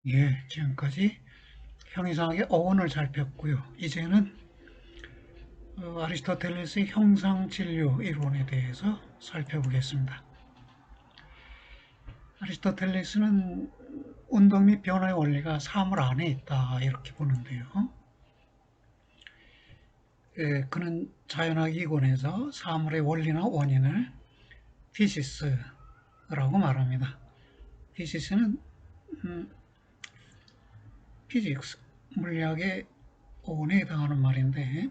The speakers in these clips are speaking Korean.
예, 지금까지 형이상학의 어원을 살폈고요. 이제는 아리스토텔레스의 형상진료 이론에 대해서 살펴보겠습니다. 아리스토텔레스는 운동 및 변화의 원리가 사물 안에 있다 이렇게 보는데요. 예, 그는 자연학 이론에서 사물의 원리나 원인을 피시스라고 말합니다. 피시스는 피직스, 물리학의 어원에 해당하는 말인데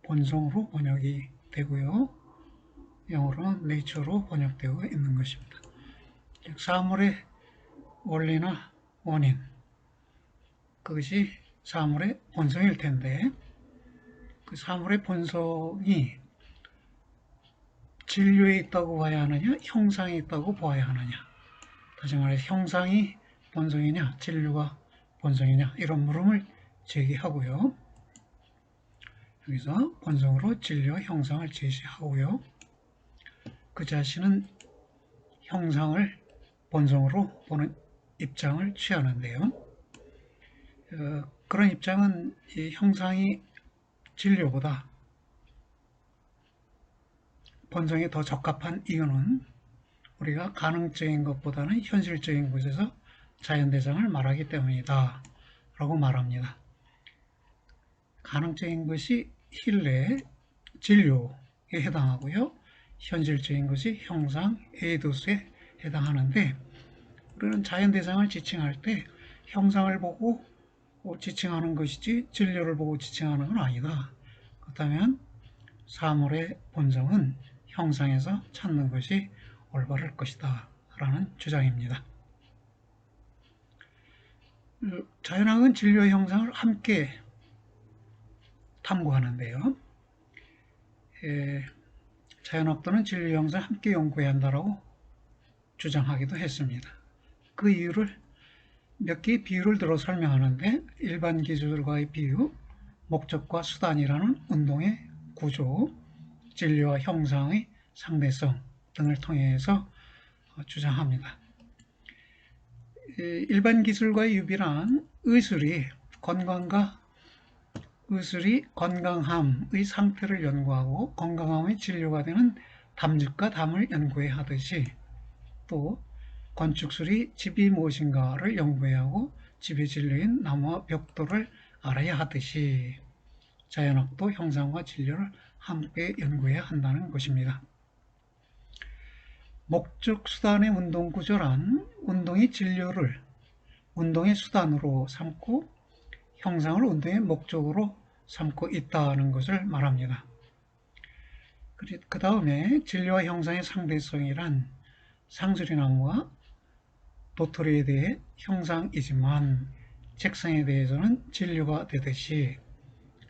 본성으로 번역이 되고요. 영어로는 nature로 번역되고 있는 것입니다. 즉 사물의 원리나 원인, 그것이 사물의 본성일 텐데 그 사물의 본성이 진료에 있다고 봐야 하느냐, 형상에 있다고 봐야 하느냐. 다시 말해서 형상이 본성이냐, 진료가 본성이냐 이런 물음을 제기하고요. 여기서 본성으로 진료와 형상을 제시하고요. 그 자신은 형상을 본성으로 보는 입장을 취하는데요. 그런 입장은 이 형상이 진료보다 본성에 더 적합한 이유는 우리가 가능적인 것보다는 현실적인 곳에서 자연대상을 말하기 때문이다 라고 말합니다. 가능적인 것이 힐레, 진료에 해당하고요. 현실적인 것이 형상, 에이도스에 해당하는데 우리는 자연대상을 지칭할 때 형상을 보고 지칭하는 것이지 진료를 보고 지칭하는 건 아니다. 그렇다면 사물의 본성은 형상에서 찾는 것이 올바를 것이다 라는 주장입니다. 자연학은 진료의 형상을 함께 탐구하는데요. 자연학도는 진료의 형상을 함께 연구해야 한다고 주장하기도 했습니다. 그 이유를 몇 개의 비유를 들어 설명하는데 일반 기술과의 비유, 목적과 수단이라는 운동의 구조, 진료와 형상의 상대성 등을 통해서 주장합니다. 일반 기술과의 유비란 의술이 건강함의 상태를 연구하고 건강함의 진료가 되는 담즙과 담을 연구해야 하듯이 또 건축술이 집이 무엇인가를 연구해야 하고 집의 진료인 나무와 벽돌을 알아야 하듯이 자연학도 형상과 진료를 함께 연구해야 한다는 것입니다. 목적 수단의 운동 구조란 운동이 진료를 운동의 수단으로 삼고 형상을 운동의 목적으로 삼고 있다는 것을 말합니다. 그 다음에 진료와 형상의 상대성이란 상수리나무와 도토리에 대해 형상이지만 책상에 대해서는 진료가 되듯이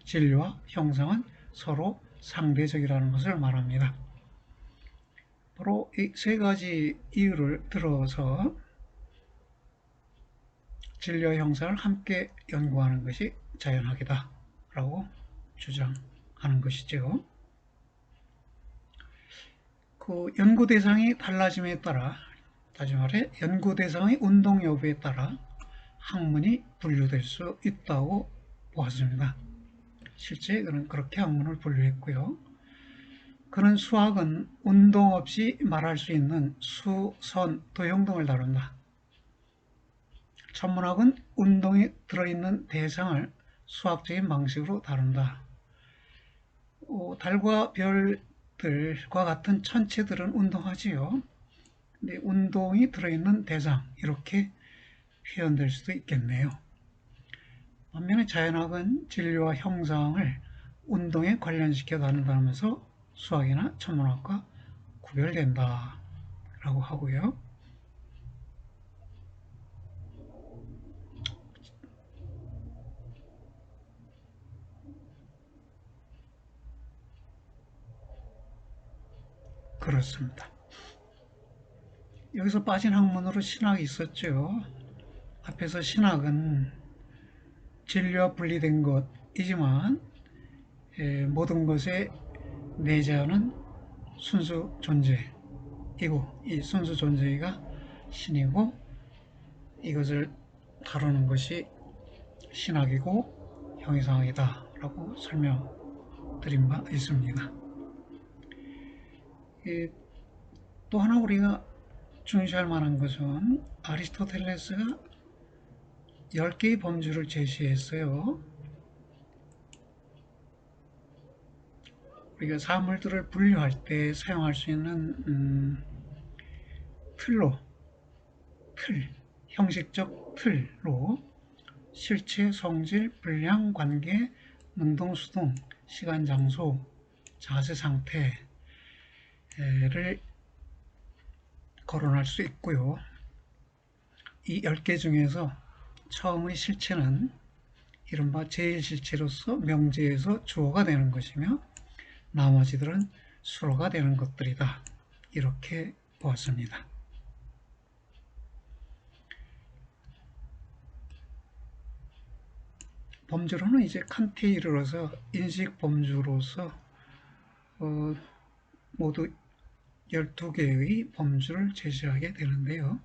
진료와 형상은 서로 상대적이라는 것을 말합니다. 바로 이 세 가지 이유를 들어서 진료와 형상을 함께 연구하는 것이 자연학이다 라고 주장하는 것이죠. 그 연구 대상이 달라짐에 따라, 다시 말해 연구 대상의 운동 여부에 따라 학문이 분류될 수 있다고 보았습니다. 실제 그는 그렇게 학문을 분류했고요. 그는 수학은 운동 없이 말할 수 있는 수, 선, 도형 등을 다룬다. 천문학은 운동이 들어있는 대상을 수학적인 방식으로 다룬다. 달과 별들과 같은 천체들은 운동하지요. 근데 운동이 들어있는 대상 이렇게 표현될 수도 있겠네요. 반면에 자연학은 진료와 형상을 운동에 관련시켜 다룬다면서 수학이나 천문학과 구별된다 라고 하고요. 그렇습니다. 여기서 빠진 학문으로 신학이 있었죠. 앞에서 신학은 진료와 분리된 것이지만 모든 것의 내재하는 순수 존재이고 이 순수 존재가 신이고 이것을 다루는 것이 신학이고 형이상학이다 라고 설명드린 바 있습니다. 또 하나 우리가 중시할 만한 것은 아리스토텔레스가 10개의 범주를 제시했어요. 우리가 사물들을 분류할 때 사용할 수 있는 형식적 틀로 실체, 성질, 분량, 관계, 능동, 수동, 시간, 장소, 자세, 상태를 거론할 수 있고요. 이 10개 중에서 처음의 실체는 이른바 제1실체로서 명제에서 주어가 되는 것이며 나머지들은 수로가 되는 것들이다. 이렇게 보았습니다. 범주로는 이제 칸트에 이르러서 인식 범주로서 모두 12개의 범주를 제시하게 되는데요.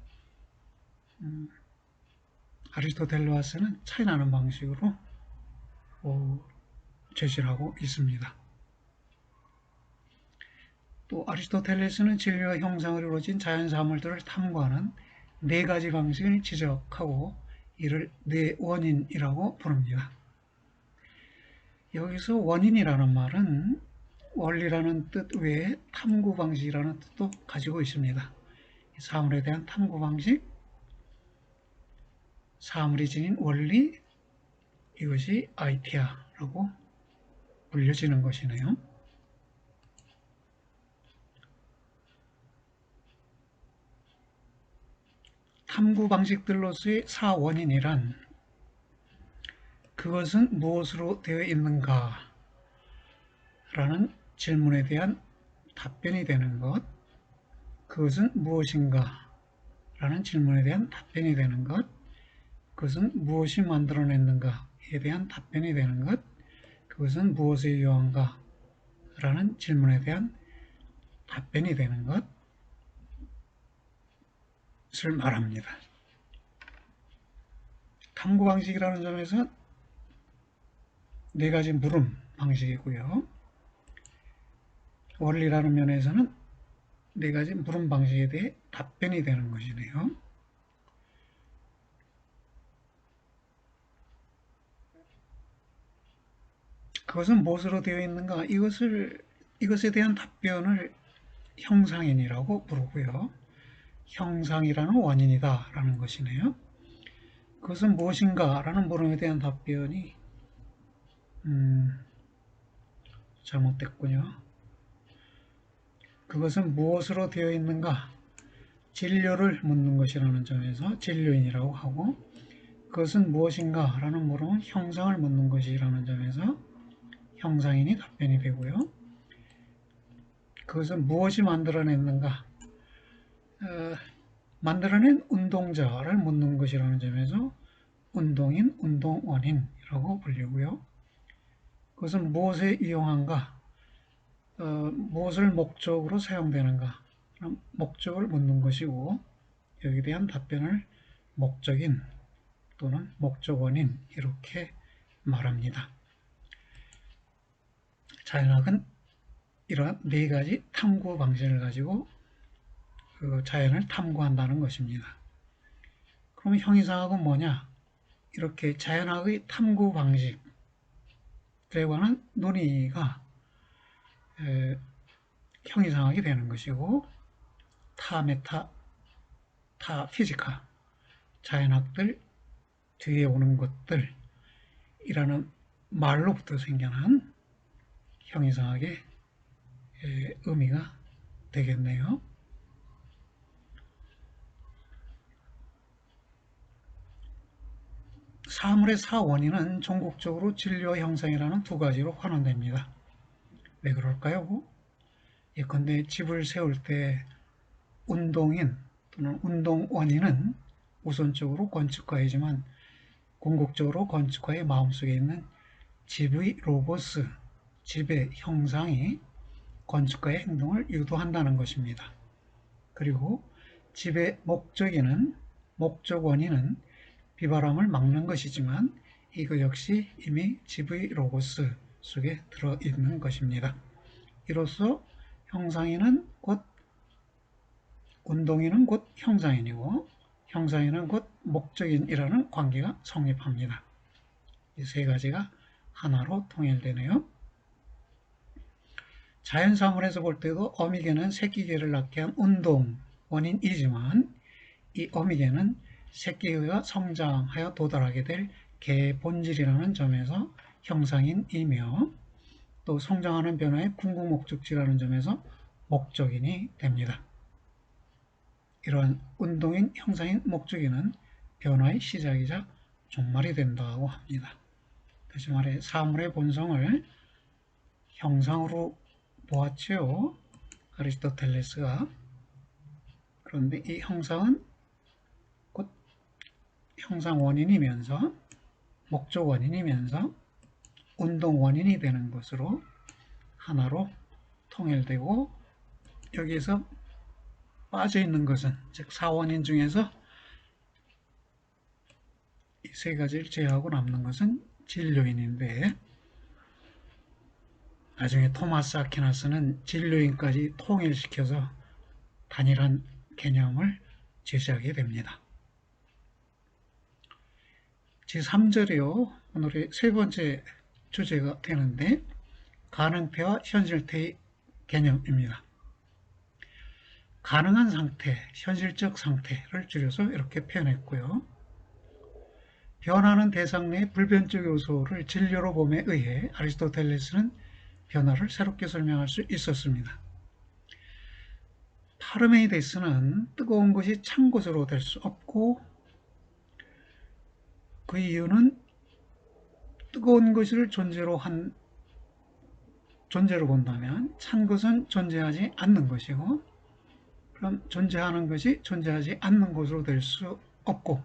아리스토텔레스는 차이나는 방식으로 제시를 하고 있습니다. 또 아리스토텔레스는 진리와 형상으로 이루어진 자연사물들을 탐구하는 4가지 방식을 지적하고 이를 원인이라고 부릅니다. 여기서 원인이라는 말은 원리라는 뜻 외에 탐구 방식이라는 뜻도 가지고 있습니다. 사물에 대한 탐구 방식, 사물이 지닌 원리, 이것이 아이디어라고 불려지는 것이네요. 탐구 방식들로서의 사원인이란 그것은 무엇으로 되어 있는가 라는 질문에 대한 답변이 되는 것, 그것은 무엇인가 라는 질문에 대한 답변이 되는 것, 그것은 무엇이 만들어냈는가에 대한 답변이 되는 것, 그것은 무엇에 유효한가 라는 질문에 대한 답변이 되는 것을 말합니다. 탐구 방식이라는 점에서 4가지 물음 방식이고요. 원리라는 면에서는 4가지 물음 방식에 대해 답변이 되는 것이네요. 그것은 무엇으로 되어 있는가? 이것에 대한 답변을 형상인이라고 부르고요. 형상이라는 원인이다 라는 것이네요. 그것은 무엇인가? 라는 물음에 대한 답변이 잘못됐군요. 그것은 무엇으로 되어 있는가? 진료를 묻는 것이라는 점에서 진료인이라고 하고, 그것은 무엇인가? 라는 물음은 형상을 묻는 것이라는 점에서 형상인이 답변이 되고요. 그것은 무엇이 만들어냈는가? 만들어낸 운동자를 묻는 것이라는 점에서 운동인, 운동원인이라고 불리고요. 그것은 무엇에 이용한가? 무엇을 목적으로 사용되는가? 목적을 묻는 것이고, 여기에 대한 답변을 목적인 또는 목적원인 이렇게 말합니다. 자연학은 이러한 4가지 탐구 방식을 가지고 자연을 탐구한다는 것입니다. 그럼 형이상학은 뭐냐? 이렇게 자연학의 탐구 방식에 관한 논의가 형이상학이 되는 것이고, 타피지카, 자연학들 뒤에 오는 것들이라는 말로부터 생겨난 형이상학의 의미가 되겠네요. 사물의 사원인은 종국적으로 진리와 형상이라는 2가지로 환원됩니다. 왜 그럴까요? 예컨대 집을 세울 때 운동인 또는 운동원인은 우선적으로 건축가이지만 궁극적으로 건축가의 마음속에 있는 집의 로고스, 집의 형상이 건축가의 행동을 유도한다는 것입니다. 그리고 집의 목적원인은 비바람을 막는 것이지만 이거 역시 이미 GV 로고스 속에 들어있는 것입니다. 이로써 형상인은 곧 운동인은 곧 형상인이고 형상인은 곧 목적인이라는 관계가 성립합니다. 이 세 가지가 하나로 통일되네요. 자연사물에서 볼 때도 어미개는 새끼개를 낳게 한 운동 원인이지만 이 어미개는 새끼개가 성장하여 도달하게 될 개의 본질이라는 점에서 형상인이며 또 성장하는 변화의 궁극목적지라는 점에서 목적인이 됩니다. 이러한 운동인, 형상인, 목적인은 변화의 시작이자 종말이 된다고 합니다. 다시 말해 사물의 본성을 형상으로 보았지요. 아리스토텔레스가. 그런데 이 형상은 곧 형상 원인이면서 목적 원인이면서 운동 원인이 되는 것으로 하나로 통일되고 여기에서 빠져 있는 것은 즉 사원인 중에서 이 세 가지를 제외하고 남는 것은 진료인인데 나중에 토마스 아퀴나스는 진료인까지 통일시켜서 단일한 개념을 제시하게 됩니다. 제3절이요. 오늘의 세 번째 주제가 되는데 가능태와 현실태의 개념입니다. 가능한 상태, 현실적 상태를 줄여서 이렇게 표현했고요. 변화는 대상 내의 불변적 요소를 진료로 봄에 의해 아리스토텔레스는 변화를 새롭게 설명할 수 있었습니다. 파르메이데스는 뜨거운 것이 찬 것으로 될 수 없고 그 이유는 뜨거운 것을 존재로 본다면 찬 것은 존재하지 않는 것이고 그럼 존재하는 것이 존재하지 않는 것으로 될 수 없고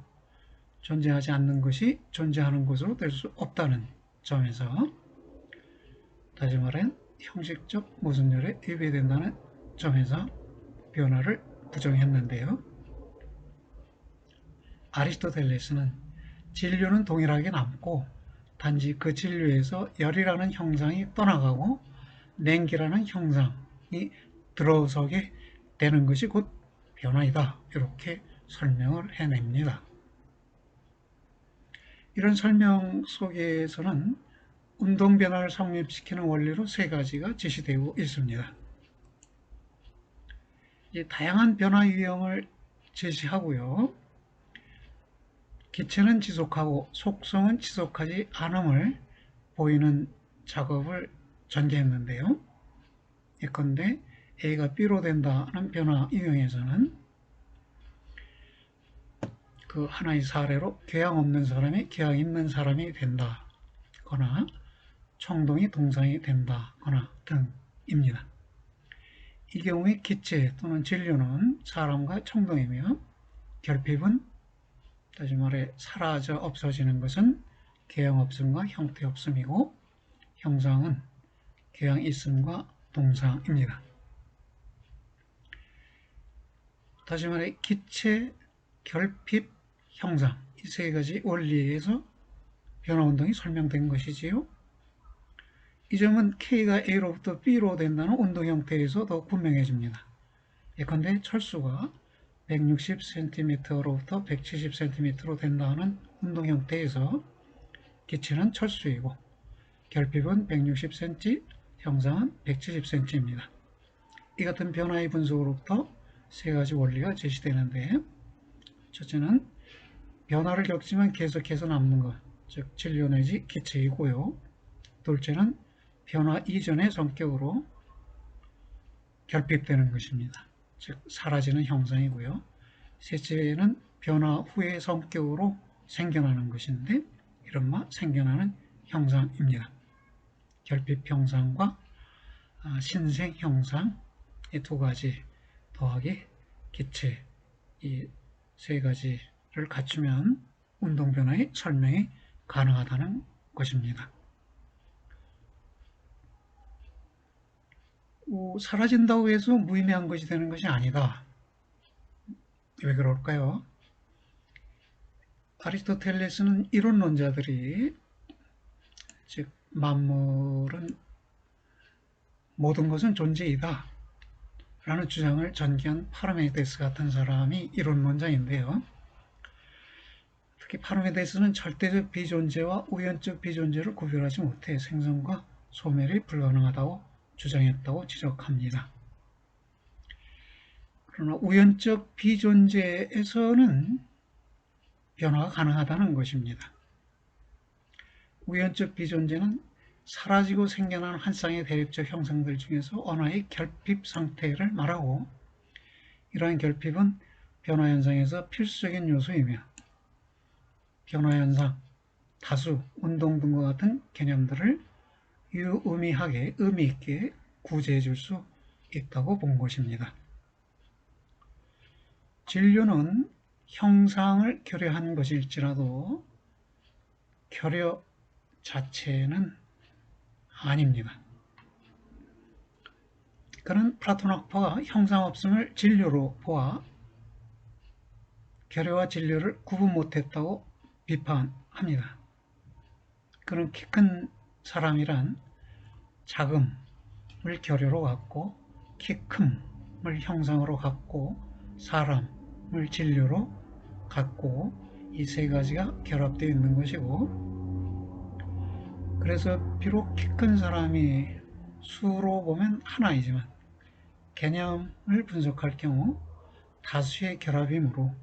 존재하지 않는 것이 존재하는 것으로 될 수 없다는 점에서 다시 말해 형식적 모순율에 위배된다는 점에서 변화를 부정했는데요. 아리스토텔레스는 진료는 동일하게 남고 단지 그 진료에서 열이라는 형상이 떠나가고 냉기라는 형상이 들어서게 되는 것이 곧 변화이다. 이렇게 설명을 해냅니다. 이런 설명 속에서는 운동 변화를 성립시키는 원리로 세 가지가 제시되고 있습니다. 다양한 변화 유형을 제시하고요. 기체는 지속하고 속성은 지속하지 않음을 보이는 작업을 전개했는데요. 예컨대 A가 B로 된다는 변화 유형에서는 그 하나의 사례로 교양 없는 사람이 교양 있는 사람이 된다거나冲동이 동상이 된다거나 등입니다. 이 경우에 기체 또는 진료는 사람과冲동이며 결핍은 다시 말해 사라져 없어지는 것은 교양 없음과 형태 없음이고 형상은 교양 있음과 동상입니다. 다시 말해 기체, 결핍, 형상 이 세 가지 원리에서 변화운동이 설명된 것이지요. 이 점은 K가 A로부터 B로 된다는 운동 형태에서 더 분명해집니다. 예컨대 철수가 160cm로부터 170cm로 된다는 운동 형태에서 기체는 철수이고 결핍은 160cm, 형상은 170cm입니다. 이 같은 변화의 분석으로부터 세 가지 원리가 제시되는데 첫째는 변화를 겪지만 계속해서 남는 것, 즉 진료 내지 기체이고요. 둘째는 변화 이전의 성격으로 결핍되는 것입니다. 즉 사라지는 형상이고요. 셋째는 변화 후의 성격으로 생겨나는 것인데 이른바 생겨나는 형상입니다. 결핍 형상과 신생 형상 이 두 가지 더하기 기체 이 세 가지를 갖추면 운동 변화의 설명이 가능하다는 것입니다. 사라진다고 해서 무의미한 것이 되는 것이 아니다. 왜 그럴까요? 아리스토텔레스는 이론론자들이 즉 만물은 모든 것은 존재이다 라는 주장을 전개한 파르메데스 같은 사람이 이론론자인데요. 특히 파르메데스는 절대적 비존재와 우연적 비존재를 구별하지 못해 생성과 소멸이 불가능하다고 주장했다고 지적합니다. 그러나 우연적 비존재에서는 변화가 가능하다는 것입니다. 우연적 비존재는 사라지고 생겨난 한 쌍의 대립적 형상들 중에서 언어의 결핍 상태를 말하고, 이러한 결핍은 변화현상에서 필수적인 요소이며 변화현상, 다수, 운동 등과 같은 개념들을 유의미하게 의미 있게 구제해 줄 수 있다고 본 것입니다. 진료는 형상을 결여한 것일지라도 결여 자체는 아닙니다. 그는 플라톤학파가 형상 없음을 진료로 보아 결여와 진료를 구분 못했다고 비판합니다. 그는 키 큰 사람이란 작음을 결여로 갖고 키 큼을 형상으로 갖고 사람을 진료로 갖고 이 세 가지가 결합되어 있는 것이고, 그래서 비록 키 큰 사람이 수로 보면 하나이지만 개념을 분석할 경우 다수의 결합이므로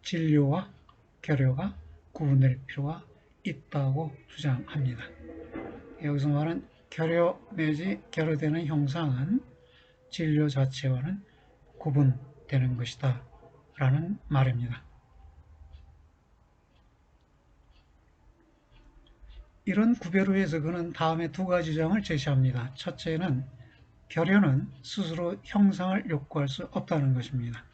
진료와 결여가 구분될 필요가 있다고 주장합니다. 여기서 말하는 결여 내지 결여되는 형상은 진료 자체와는 구분되는 것이다 라는 말입니다. 이런 구별을 위해서 그는 다음에 두 가지 주장을 제시합니다. 첫째는 결여는 스스로 형상을 욕구할 수 없다는 것입니다.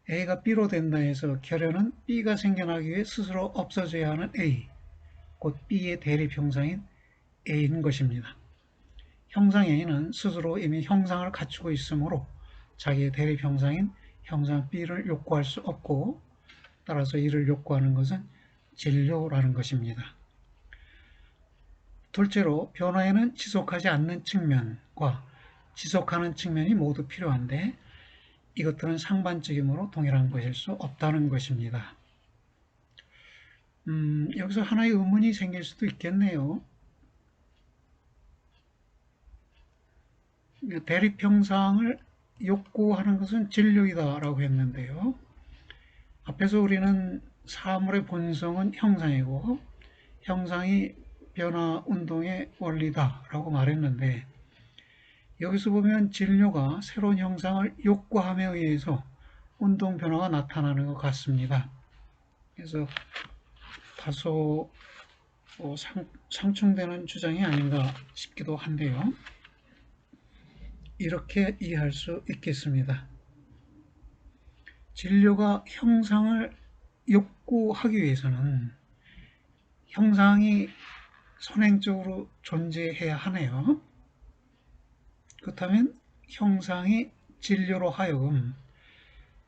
A가 B로 된다 해서 결여는 B가 생겨나기 위해 스스로 없어져야 하는 A, 곧 B의 대립 형상인 A인 것입니다. 형상 A는 스스로 이미 형상을 갖추고 있으므로 자기의 대립 형상인 형상 B를 욕구할 수 없고, 따라서 이를 욕구하는 것은 진료라는 것입니다. 둘째로 변화에는 지속하지 않는 측면과 지속하는 측면이 모두 필요한데 이것들은 상반적이므로 동일한 것일 수 없다는 것입니다. 여기서 하나의 의문이 생길 수도 있겠네요. 대립 형상을 욕구하는 것은 진료이다 라고 했는데요. 앞에서 우리는 사물의 본성은 형상이고 형상이 변화 운동의 원리다 라고 말했는데, 여기서 보면 진료가 새로운 형상을 욕구함에 의해서 운동 변화가 나타나는 것 같습니다. 그래서 다소 상충되는 주장이 아닌가 싶기도 한데요. 이렇게 이해할 수 있겠습니다. 진료가 형상을 욕구하기 위해서는 형상이 선행적으로 존재해야 하네요. 그렇다면 형상이 진료로 하여금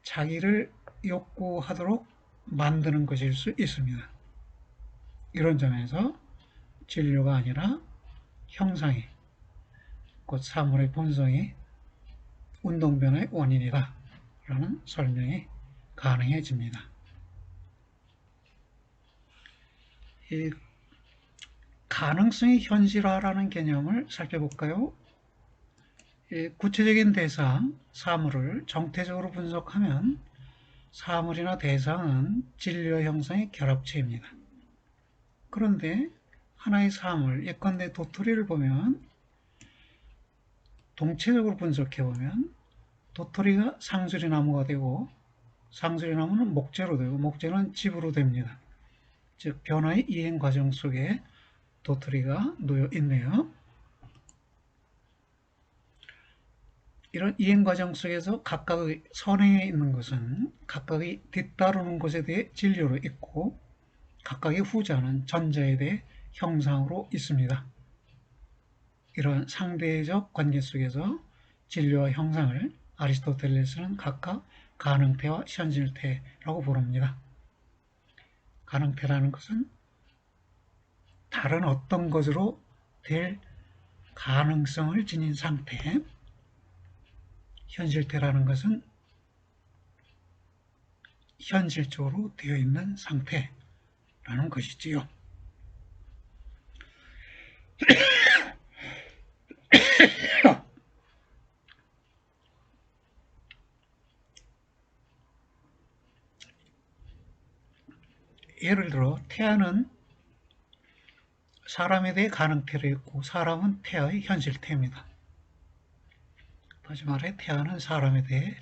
자기를 욕구하도록 만드는 것일 수 있습니다. 이런 점에서 진료가 아니라 형상이, 곧 사물의 본성이 운동변화의 원인이다 라는 설명이 가능해집니다. 이 가능성의 현실화라는 개념을 살펴볼까요? 구체적인 대상, 사물을 정태적으로 분석하면 사물이나 대상은 진료 형상의 결합체입니다. 그런데 하나의 사물, 예컨대 도토리를 보면 동체적으로 분석해보면 도토리가 상수리나무가 되고 상수리나무는 목재로 되고 목재는 집으로 됩니다. 즉 변화의 이행 과정 속에 도토리가 놓여 있네요. 이런 이행 과정 속에서 각각의 선행에 있는 것은 각각의 뒤따르는 것에 대해 진료로 있고 각각의 후자는 전자에 대해 형상으로 있습니다. 이런 상대적 관계 속에서 진료와 형상을 아리스토텔레스는 각각 가능태와 현실태라고 부릅니다. 가능태라는 것은 다른 어떤 것으로 될 가능성을 지닌 상태, 현실태라는 것은 현실적으로 되어 있는 상태라는 것이지요. 예를 들어 태아는 사람에 대해 가능태로 있고 사람은 태아의 현실태입니다. 다시 말해 태아는 사람에 대해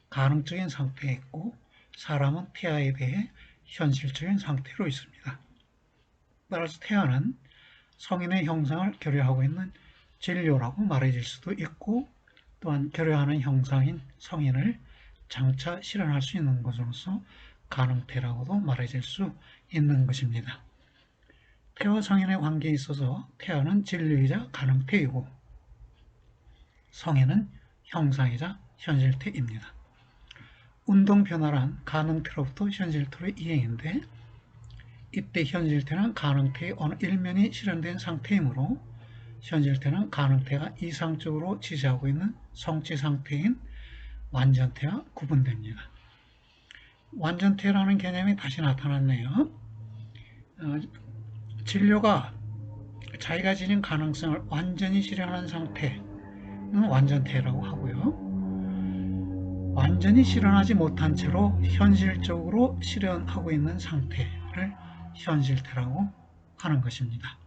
가능적인 상태에 있고 사람은 태아에 대해 현실적인 상태로 있습니다. 따라서 태아는 성인의 형상을 결여하고 있는 진료라고 말해질 수도 있고 또한 결여하는 형상인 성인을 장차 실현할 수 있는 것으로서 가능태라고도 말해질 수 있는 것입니다. 태와 성인의 관계에 있어서 태아는 진료이자 가능태이고 성인은 형상이자 현실태입니다. 운동 변화란 가능태로부터 현실태로 이행인데 이때 현실태는 가능태의 어느 일면이 실현된 상태이므로 현실태는 가능태가 이상적으로 지지하고 있는 성취 상태인 완전태와 구분됩니다. 완전태라는 개념이 다시 나타났네요. 진료가 자기가 지닌 가능성을 완전히 실현한 상태는 완전태라고 하고요. 완전히 실현하지 못한 채로 현실적으로 실현하고 있는 상태를 현실태라고 하는 것입니다.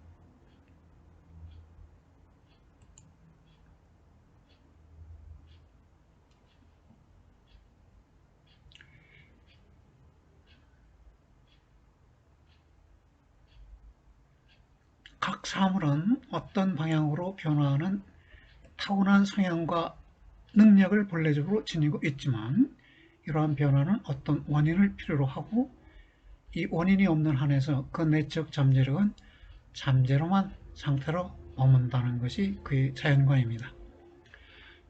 각 사물은 어떤 방향으로 변화하는 타고난 성향과 능력을 본래적으로 지니고 있지만 이러한 변화는 어떤 원인을 필요로 하고 이 원인이 없는 한에서 그 내적 잠재력은 잠재로만 상태로 머문다는 것이 그의 자연관입니다.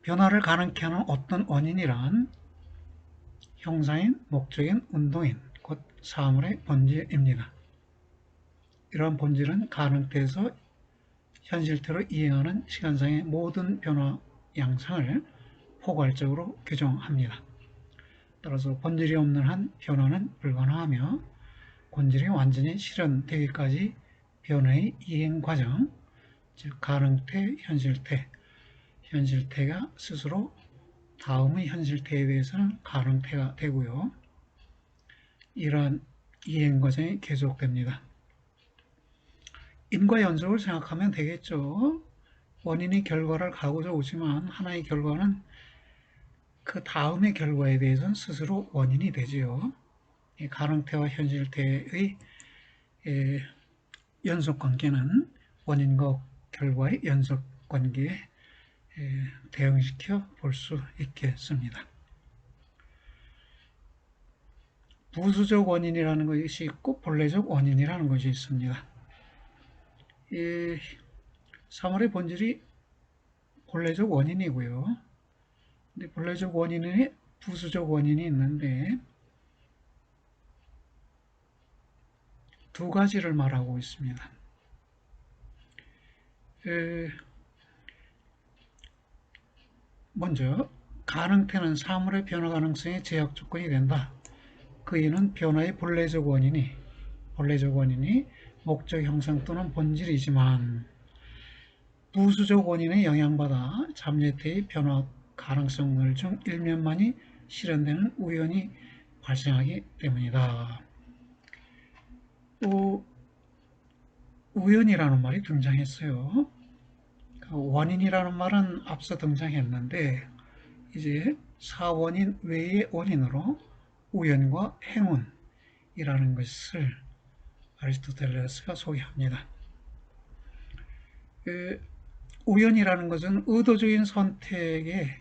변화를 가능케 하는 어떤 원인이란 형상인, 목적인, 운동인, 곧 사물의 본질입니다. 이러한 본질은 가능태에서 현실태로 이행하는 시간상의 모든 변화 양상을 포괄적으로 규정합니다. 따라서 본질이 없는 한 변화는 불가능하며 본질이 완전히 실현되기까지 변화의 이행 과정, 즉 가능태, 현실태, 현실태가 스스로 다음의 현실태에 대해서는 가능태가 되고요. 이러한 이행 과정이 계속됩니다. 인과 연속을 생각하면 되겠죠. 원인이 결과를 가고자 오지만 하나의 결과는 그 다음의 결과에 대해서는 스스로 원인이 되지요. 가능태와 현실태의 연속관계는 원인과 결과의 연속관계에 대응시켜 볼 수 있겠습니다. 부수적 원인이라는 것이 있고 본래적 원인이라는 것이 있습니다. 사물의 본질이 본래적 원인이고요. 근데 본래적 원인에 부수적 원인이 있는데 두 가지를 말하고 있습니다. 먼저 가능태는 사물의 변화 가능성의 제약 조건이 된다. 그 이유는 변화의 본래적 원인이 목적 형상 또는 본질이지만 부수적 원인에 영향받아 잠재태의 변화 가능성들 중 일면만이 실현되는 우연이 발생하기 때문이다. 또 우연이라는 말이 등장했어요. 원인이라는 말은 앞서 등장했는데 이제 사원인 외의 원인으로 우연과 행운이라는 것을 아리스토텔레스가 소개합니다. 우연이라는 것은 의도적인 선택에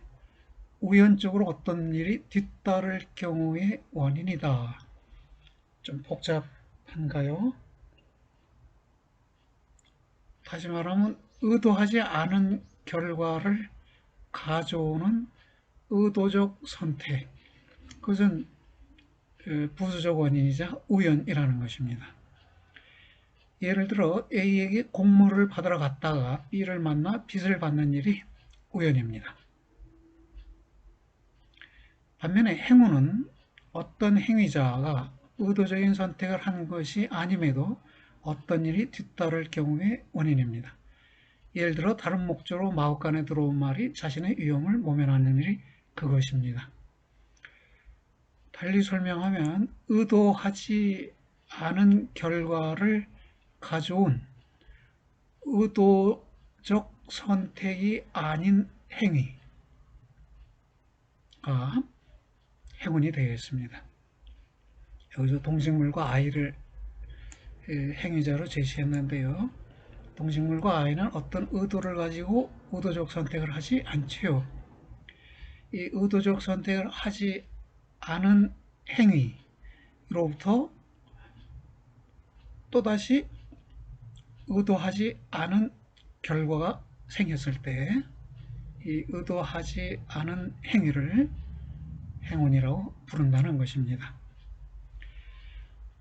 우연적으로 어떤 일이 뒤따를 경우의 원인이다. 좀 복잡한가요? 다시 말하면 의도하지 않은 결과를 가져오는 의도적 선택. 그것은 부수적 원인이자 우연이라는 것입니다. 예를 들어 A에게 공모를 받으러 갔다가 B를 만나 빚을 받는 일이 우연입니다. 반면에 행운은 어떤 행위자가 의도적인 선택을 한 것이 아님에도 어떤 일이 뒤따를 경우의 원인입니다. 예를 들어 다른 목적으로 마구간에 들어온 말이 자신의 위험을 모면하는 일이 그것입니다. 달리 설명하면 의도하지 않은 결과를 가져온 의도적 선택이 아닌 행위가 행운이 되겠습니다. 여기서 동식물과 아이를 행위자로 제시했는데요. 동식물과 아이는 어떤 의도를 가지고 의도적 선택을 하지 않지요. 이 의도적 선택을 하지 않은 행위로부터 또다시 의도하지 않은 결과가 생겼을 때 이 의도하지 않은 행위를 행운이라고 부른다는 것입니다.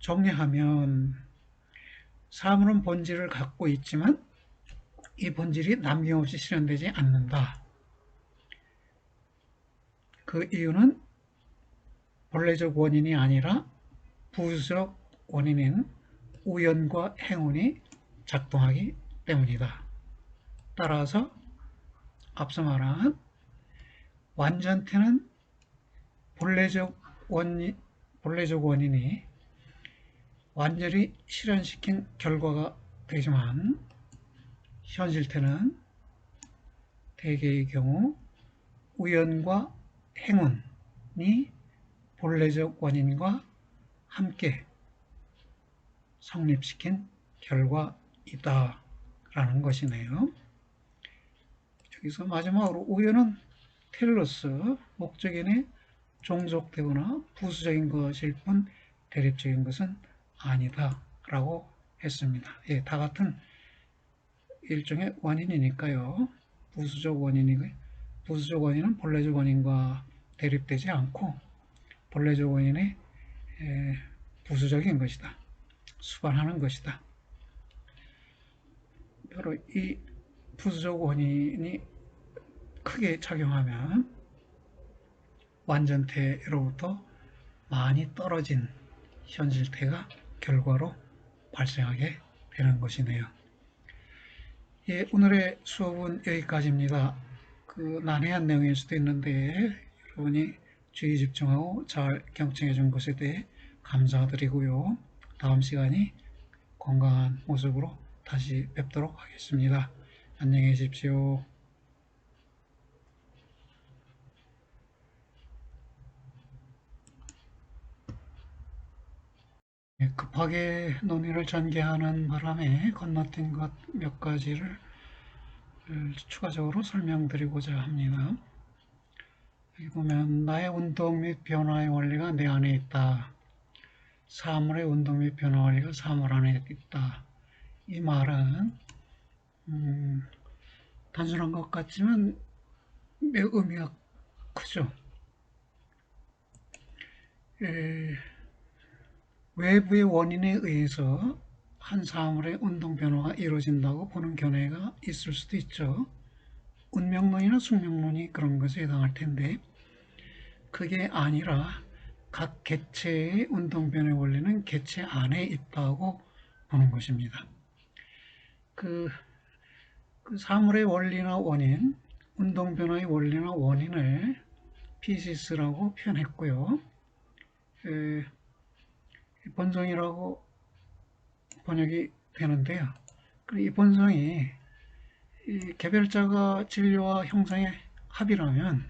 정리하면 사물은 본질을 갖고 있지만 이 본질이 남김없이 실현되지 않는다. 그 이유는 본래적 원인이 아니라 부수적 원인인 우연과 행운이 작동하기 때문이다. 따라서 앞서 말한 완전태는 본래적 원인이 완전히 실현시킨 결과가 되지만 현실태는 대개의 경우 우연과 행운이 본래적 원인과 함께 성립시킨 결과이다 라는 것이네요. 여기서 마지막으로 우연은 텔러스, 목적인에 종속되거나 부수적인 것일 뿐 대립적인 것은 아니다 라고 했습니다. 예, 다 같은 일종의 원인이니까요. 부수적 원인은 본래적 원인과 대립되지 않고 본래적 원인의 부수적인 것이다. 수반하는 것이다. 바로 이 부수적 원인이 크게 작용하면 완전태로부터 많이 떨어진 현실태가 결과로 발생하게 되는 것이네요. 예, 오늘의 수업은 여기까지입니다. 난해한 내용일 수도 있는데 여러분이 주의 집중하고 잘 경청해 준 것에 대해 감사드리고요. 다음 시간이 건강한 모습으로 다시 뵙도록 하겠습니다. 안녕히 계십시오. 급하게 논의를 전개하는 바람에 건너뛴 것 몇 가지를 추가적으로 설명드리고자 합니다. 여기 보면 나의 운동 및 변화의 원리가 내 안에 있다. 사물의 운동 및 변화 원리가 사물 안에 있다. 이 말은 단순한 것 같지만 매우 의미가 크죠. 외부의 원인에 의해서 한 사물의 운동 변화가 이루어진다고 보는 견해가 있을 수도 있죠. 운명론이나 숙명론이 그런 것에 해당할 텐데 그게 아니라 각 개체의 운동 변화의 원리는 개체 안에 있다고 보는 것입니다. 그 사물의 원리나 원인, 운동 변화의 원리나 원인을 피시스라고 표현했고요. 본성이라고 번역이 되는데요. 이 본성이 이 개별자가 진료와 형상의 합이라면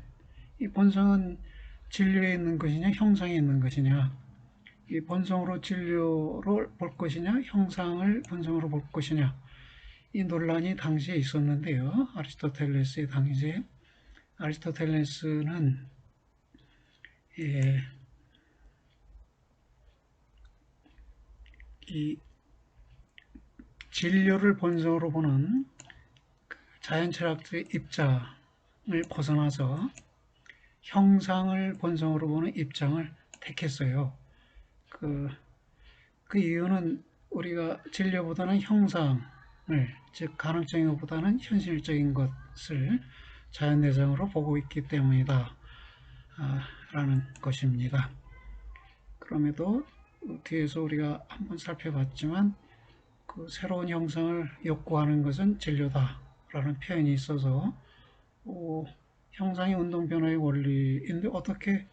이 본성은 진료에 있는 것이냐 형상에 있는 것이냐, 이 본성으로 진료를 볼 것이냐 형상을 본성으로 볼 것이냐, 이 논란이 당시에 있었는데요. 아리스토텔레스의 당시에 아리스토텔레스는 이 진료를 본성으로 보는 자연철학자의 입장을 벗어나서 형상을 본성으로 보는 입장을 택했어요. 그 이유는 우리가 진료보다는 형상을, 즉 가능적인 것보다는 현실적인 것을 자연대상으로 보고 있기 때문이다 라는 것입니다. 그럼에도 뒤에서 우리가 한번 살펴봤지만 그 새로운 형상을 욕구하는 것은 진료다 라는 표현이 있어서 형상의 운동 변화의 원리인데 어떻게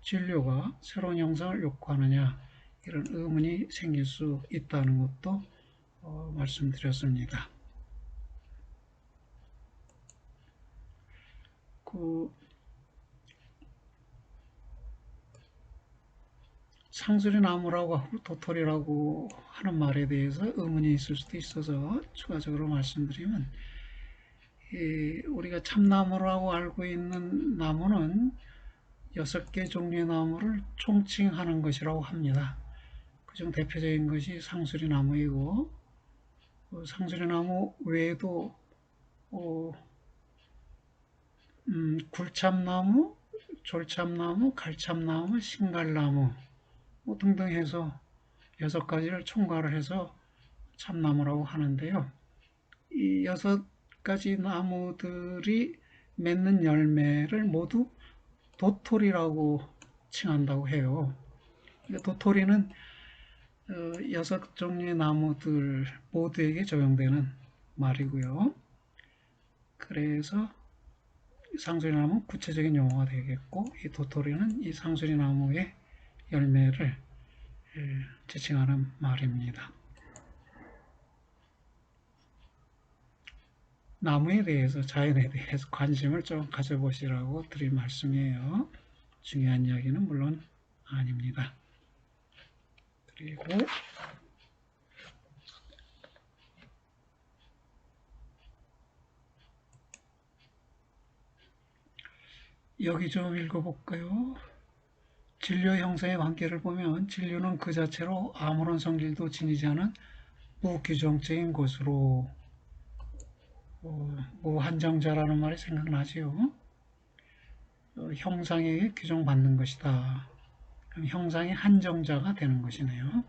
진료가 새로운 형상을 욕구하느냐, 이런 의문이 생길 수 있다는 것도 말씀드렸습니다. 상수리나무라고 하고 도토리라고 하는 말에 대해서 의문이 있을 수도 있어서 추가적으로 말씀드리면, 우리가 참나무라고 알고 있는 나무는 6개 종류의 나무를 총칭하는 것이라고 합니다. 그중 대표적인 것이 상수리나무이고, 상수리나무 외에도 굴참나무, 졸참나무, 갈참나무, 신갈나무 등등 해서 6가지를 총괄을 해서 참나무라고 하는데요. 이 6가지 나무들이 맺는 열매를 모두 도토리라고 칭한다고 해요. 도토리는 6종류의 나무들 모두에게 적용되는 말이고요. 그래서 상수리나무 구체적인 용어가 되겠고, 이 도토리는 이 상수리나무의 열매를 지칭하는 말입니다. 나무에 대해서, 자연에 대해서 관심을 좀 가져보시라고 드릴 말씀이에요. 중요한 이야기는 물론 아닙니다. 그리고 여기 좀 읽어볼까요? 진료 형상의 관계를 보면 진료는 그 자체로 아무런 성질도 지니지 않은 무규정적인 것으로, 무한정자라는 말이 생각나지요. 형상에게 규정받는 것이다. 그럼 형상이 한정자가 되는 것이네요.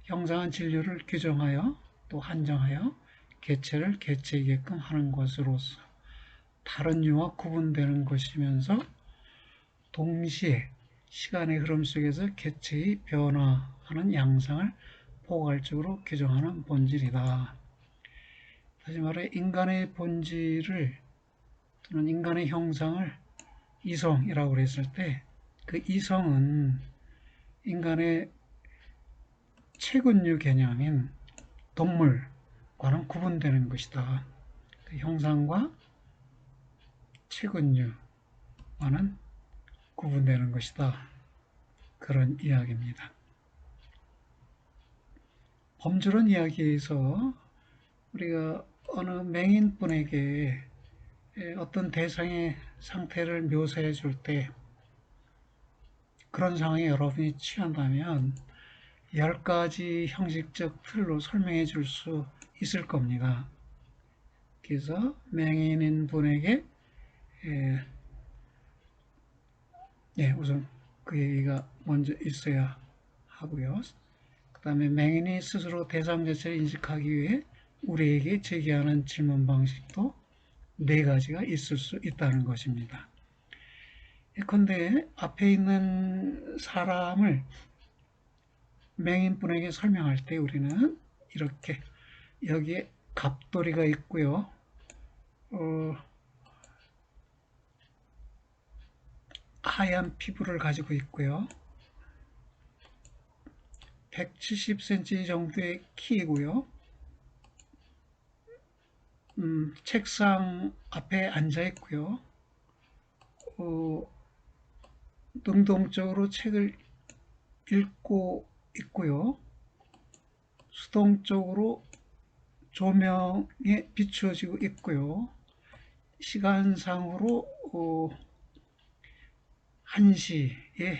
형상은 진료를 규정하여 또 한정하여 개체를 개체이게끔 하는 것으로서 다른 유와 구분되는 것이면서 동시에 시간의 흐름 속에서 개체의 변화하는 양상을 포괄적으로 규정하는 본질이다. 다시 말해 인간의 본질을 또는 인간의 형상을 이성이라고 했을 때, 그 이성은 인간의 체근류 개념인 동물과는 구분되는 것이다. 그 형상과 체근류와는 구분되는 것이다. 그런 이야기입니다. 범주론 이야기에서 우리가 어느 맹인분에게 어떤 대상의 상태를 묘사해 줄 때, 그런 상황에 여러분이 취한다면 10가지 형식적 틀로 설명해 줄 수 있을 겁니다. 그래서 맹인인 분에게 우선 그 얘기가 먼저 있어야 하고요. 그 다음에 맹인이 스스로 대상 자체를 인식하기 위해 우리에게 제기하는 질문 방식도 4가지가 있을 수 있다는 것입니다. 예컨대 앞에 있는 사람을 맹인분에게 설명할 때 우리는 이렇게, 여기에 갑돌이가 있고요. 하얀 피부를 가지고 있고요. 170cm 정도의 키이고요. 책상 앞에 앉아 있고요. 능동적으로 책을 읽고 있고요. 수동적으로 조명에 비추어지고 있고요. 시간상으로 1시에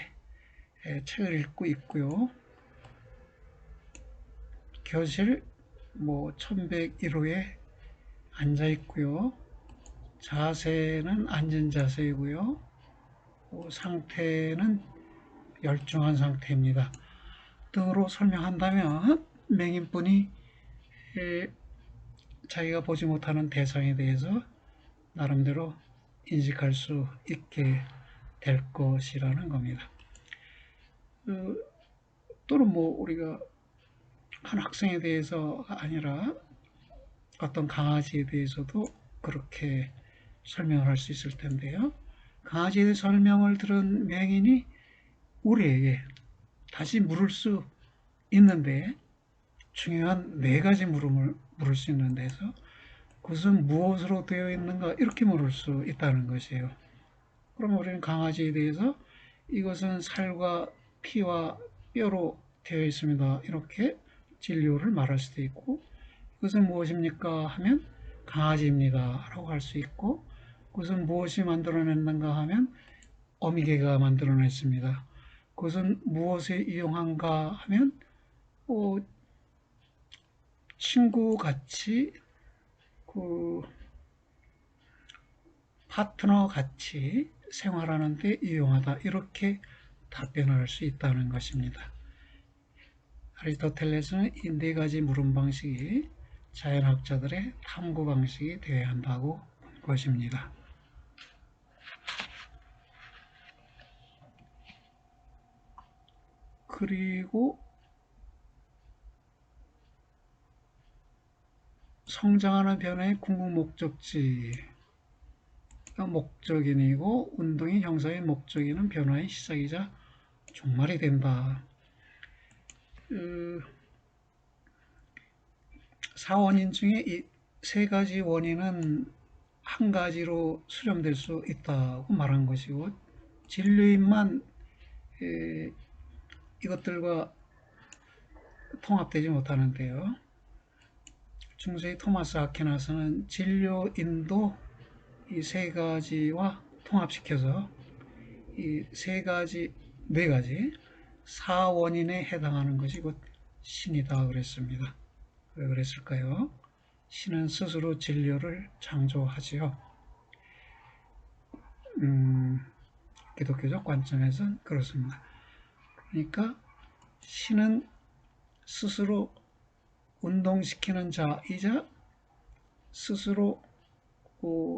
책을 읽고 있고요. 교실 1101호에 앉아 있고요. 자세는 앉은 자세이고요. 상태는 열중한 상태입니다 등으로 설명한다면 맹인분이 자기가 보지 못하는 대상에 대해서 나름대로 인식할 수 있게 될 것이라는 겁니다. 또는 뭐 우리가 한 학생에 대해서가 아니라 어떤 강아지에 대해서도 그렇게 설명을 할 수 있을 텐데요. 강아지에 대해 설명을 들은 맹인이 우리에게 다시 물을 수 있는데 중요한 4가지 물음을 물을 수 있는 데서 그것은 무엇으로 되어 있는가 이렇게 물을 수 있다는 것이에요. 그럼 우리는 강아지에 대해서 이것은 살과 피와 뼈로 되어 있습니다. 이렇게 진료를 말할 수도 있고 그것은 무엇입니까 하면 강아지입니다 라고 할 수 있고 그것은 무엇이 만들어냈는가 하면 어미개가 만들어냈습니다. 그것은 무엇에 이용한가 하면 친구같이 파트너 같이 생활하는 데 이용하다 이렇게 답변을 할 수 있다는 것입니다. 아리스토텔레스는 이 4가지 물음 방식이 자연학자들의 탐구 방식이 되어야 한다고 본 것입니다. 그리고 성장하는 변화의 궁극 목적지 목적인이고 운동의 형성의 목적인은 변화의 시작이자 종말이 된다. 사원인 중에 이 3가지 원인은 한 가지로 수렴될 수 있다고 말한 것이고 진료인만 이것들과 통합되지 못하는데요. 중세의 토마스 아퀴나스는 진료인도 이 3가지와 통합시켜서 이 3가지, 4가지 사원인에 해당하는 것이 곧 신이다 그랬습니다. 왜 그랬을까요? 신은 스스로 진료를 창조하지요. 기독교적 관점에서는 그렇습니다. 그러니까 신은 스스로 운동시키는 자이자 스스로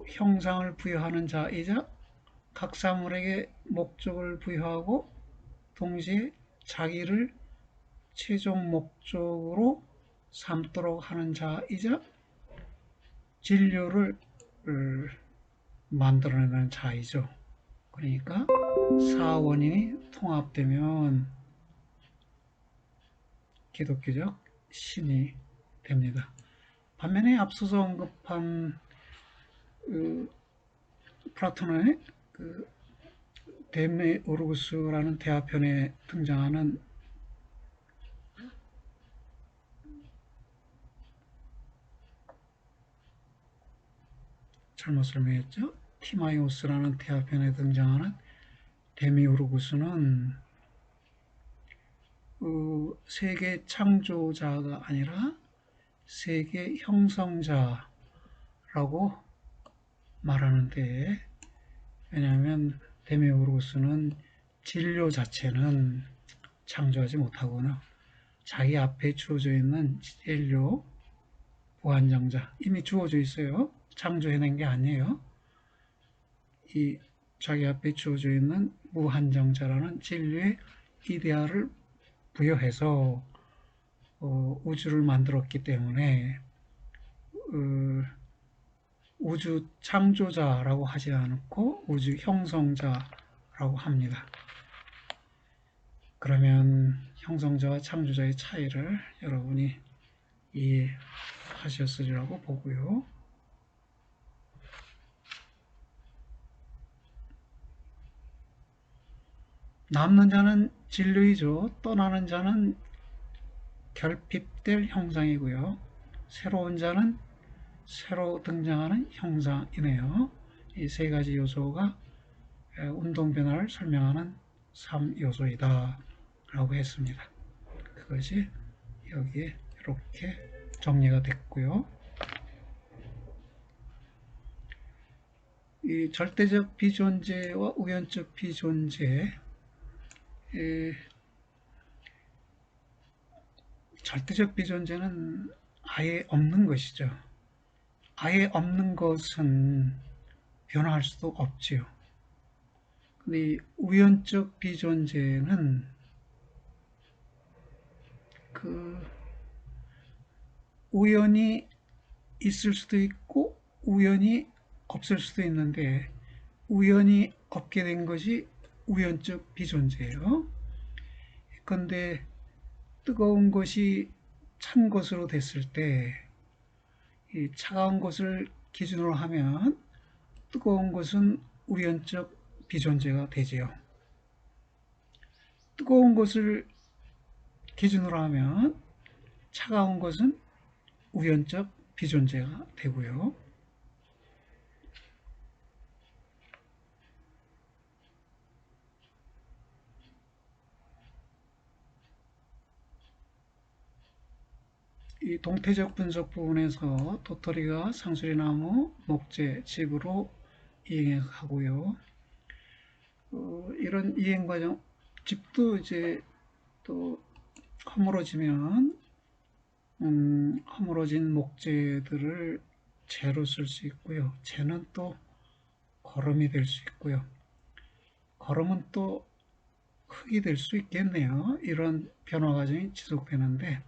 형상을 부여하는 자이자 각 사물에게 목적을 부여하고 동시에 자기를 최종 목적으로 삼도록 하는 자이자 진료를 만들어내는 자이죠. 그러니까 사원인이 통합되면 기독교적 신이 됩니다. 반면에 앞서서 언급한 플라톤의 데메오르구스라는 대화편에 등장하는 잘못 설명했죠. 티마이오스라는 대화편에 등장하는 데미오르구스는 세계 창조자가 아니라 세계 형성자라고 말하는데 왜냐하면 데미오르구스는 진료 자체는 창조하지 못하거나 자기 앞에 주어져 있는 진료 무한정자 이미 주어져 있어요. 창조해낸 게 아니에요. 이 자기 앞에 주어져 있는 무한정자라는 진리의 이데아를 부여해서 우주를 만들었기 때문에 우주 창조자라고 하지 않고 우주 형성자라고 합니다. 그러면 형성자와 창조자의 차이를 여러분이 이해하셨으리라고 보고요. 남는 자는 진리이죠. 떠나는 자는 결핍될 형상이고요. 새로운 자는 새로 등장하는 형상이네요. 이 3가지 요소가 운동 변화를 설명하는 3요소이다 라고 했습니다. 그것이 여기에 이렇게 정리가 됐고요. 이 절대적 비존재와 우연적 비존재 절대적 비존재는 아예 없는 것이죠. 아예 없는 것은 변화할 수도 없지요. 근데 이 우연적 비존재는 그 우연히 있을 수도 있고 우연히 없을 수도 있는데 우연히 없게 된 것이 우연적 비존재예요. 그런데 뜨거운 것이 찬 것으로 됐을 때 이 차가운 것을 기준으로 하면 뜨거운 것은 우연적 비존재가 되지요. 뜨거운 것을 기준으로 하면 차가운 것은 우연적 비존재가 되고요. 이 동태적 분석 부분에서 도토리가 상수리나무, 목재, 집으로 이행하고요. 이런 이행 과정, 집도 이제 또 허물어지면 허물어진 목재들을 재로 쓸 수 있고요. 재는 또 거름이 될 수 있고요. 거름은 또 흙이 될 수 있겠네요. 이런 변화 과정이 지속되는데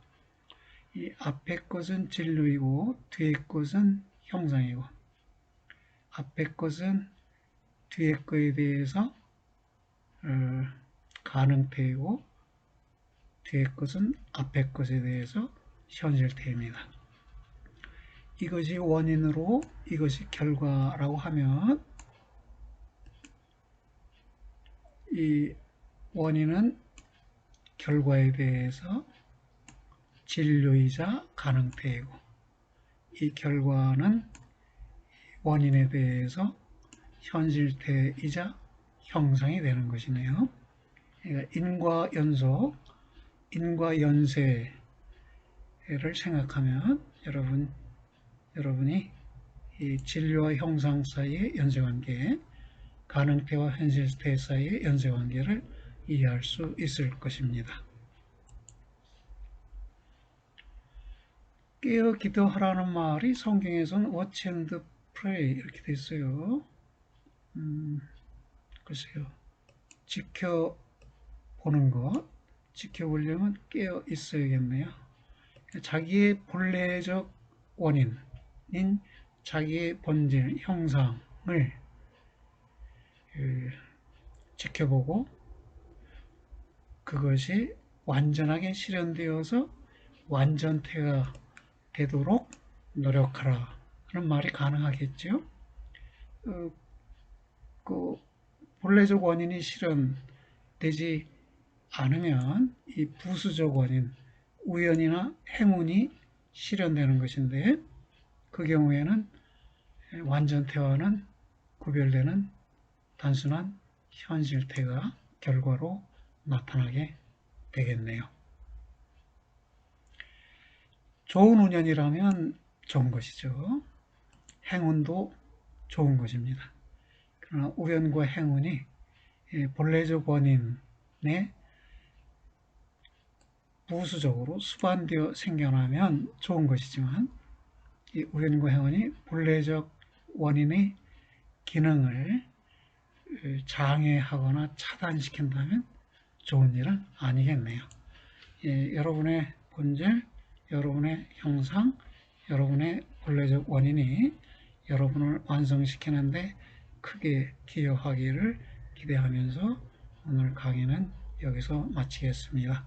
이 앞에 것은 진류이고 뒤에 것은 형상이고 앞에 것은 뒤에 것에 대해서 가능태이고 뒤에 것은 앞에 것에 대해서 현실태입니다. 이것이 원인으로 이것이 결과라고 하면 이 원인은 결과에 대해서 진료이자 가능태이고 이 결과는 원인에 대해서 현실태이자 형상이 되는 것이네요. 그러니까 인과 연속, 인과 연쇄를 생각하면 여러분이 이 진료와 형상 사이의 연쇄관계, 가능태와 현실태 사이의 연쇄관계를 이해할 수 있을 것입니다. 깨어 기도하라는 말이 성경에서는 watch and pray 이렇게 돼 있어요. 글쎄요. 지켜보는 것, 지켜보려면 깨어 있어야겠네요. 자기의 본래적 원인인 자기의 본질, 형상을 지켜보고 그것이 완전하게 실현되어서 완전태가 되도록 노력하라 하는 말이 가능하겠죠. 그 본래적 원인이 실현되지 않으면 이 부수적 원인, 우연이나 행운이 실현되는 것인데 그 경우에는 완전태와는 구별되는 단순한 현실태가 결과로 나타나게 되겠네요. 좋은 운연이라면 좋은 것이죠. 행운도 좋은 것입니다. 그러나 우연과 행운이 본래적 원인에 부수적으로 수반되어 생겨나면 좋은 것이지만 이 우연과 행운이 본래적 원인의 기능을 장애하거나 차단시킨다면 좋은 일은 아니겠네요. 여러분의 본질, 여러분의 형상, 여러분의 본래적 원인이 여러분을 완성시키는데 크게 기여하기를 기대하면서 오늘 강의는 여기서 마치겠습니다.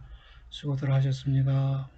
수고들 하셨습니다.